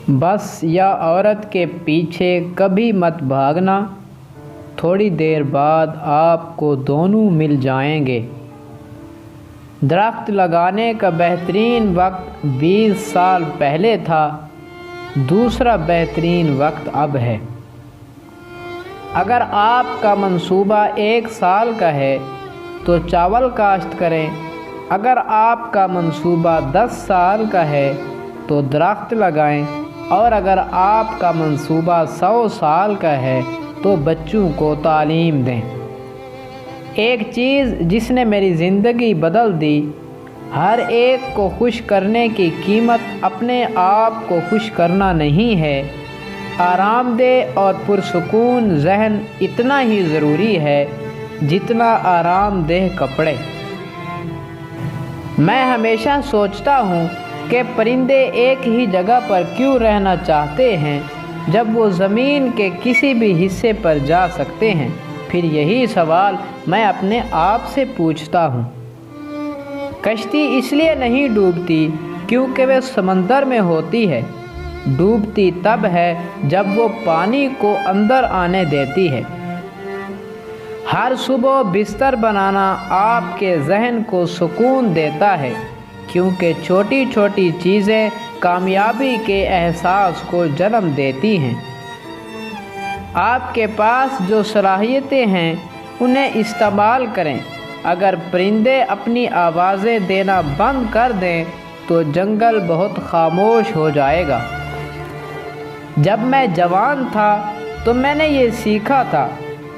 بس یا عورت کے پیچھے کبھی مت بھاگنا، تھوڑی دیر بعد آپ کو دونوں مل جائیں گے۔ درخت لگانے کا بہترین وقت 20 سال پہلے تھا، دوسرا بہترین وقت اب ہے۔ اگر آپ کا منصوبہ 1 سال کا ہے تو چاول کاشت کریں، اگر آپ کا منصوبہ 10 سال کا ہے تو درخت لگائیں، اور اگر آپ کا منصوبہ 100 سال کا ہے تو بچوں کو تعلیم دیں۔ ایک چیز جس نے میری زندگی بدل دی، ہر ایک کو خوش کرنے کی قیمت اپنے آپ کو خوش کرنا نہیں ہے۔ آرام دہ اور پرسکون ذہن اتنا ہی ضروری ہے جتنا آرام دہ کپڑے۔ میں ہمیشہ سوچتا ہوں کہ پرندے ایک ہی جگہ پر کیوں رہنا چاہتے ہیں جب وہ زمین کے کسی بھی حصے پر جا سکتے ہیں۔ پھر یہی سوال میں اپنے آپ سے پوچھتا ہوں۔ کشتی اس لیے نہیں ڈوبتی کیونکہ وہ سمندر میں ہوتی ہے، ڈوبتی تب ہے جب وہ پانی کو اندر آنے دیتی ہے۔ ہر صبح بستر بنانا آپ کے ذہن کو سکون دیتا ہے، کیونکہ چھوٹی چھوٹی چیزیں کامیابی کے احساس کو جنم دیتی ہیں۔ آپ کے پاس جو صلاحیتیں ہیں انہیں استعمال کریں۔ اگر پرندے اپنی آوازیں دینا بند کر دیں تو جنگل بہت خاموش ہو جائے گا۔ جب میں جوان تھا تو میں نے یہ سیکھا تھا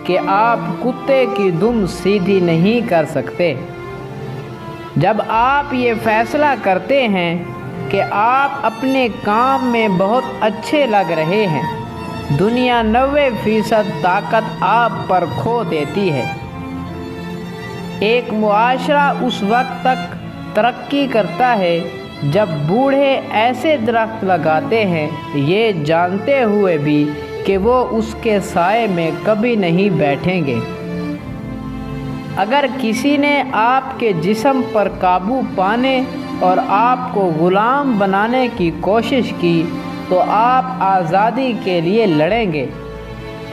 کہ آپ کتے کی دم سیدھی نہیں کر سکتے۔ جب آپ یہ فیصلہ کرتے ہیں کہ آپ اپنے کام میں بہت اچھے لگ رہے ہیں، دنیا 90% طاقت آپ پر کھو دیتی ہے۔ ایک معاشرہ اس وقت تک ترقی کرتا ہے جب بوڑھے ایسے درخت لگاتے ہیں یہ جانتے ہوئے بھی کہ وہ اس کے سائے میں کبھی نہیں بیٹھیں گے۔ اگر کسی نے آپ کے جسم پر قابو پانے اور آپ کو غلام بنانے کی کوشش کی تو آپ آزادی کے لیے لڑیں گے۔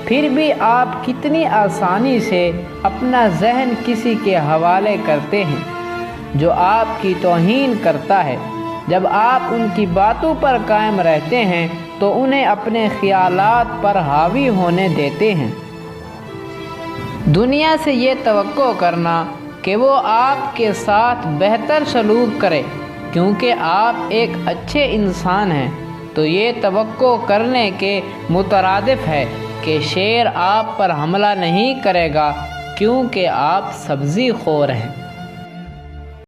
پھر بھی آپ کتنی آسانی سے اپنا ذہن کسی کے حوالے کرتے ہیں جو آپ کی توہین کرتا ہے۔ جب آپ ان کی باتوں پر قائم رہتے ہیں تو انہیں اپنے خیالات پر حاوی ہونے دیتے ہیں۔ دنیا سے یہ توقع کرنا کہ وہ آپ کے ساتھ بہتر سلوک کرے کیونکہ آپ ایک اچھے انسان ہیں، تو یہ توقع کرنے کے مترادف ہے کہ شیر آپ پر حملہ نہیں کرے گا کیونکہ آپ سبزی خور ہیں۔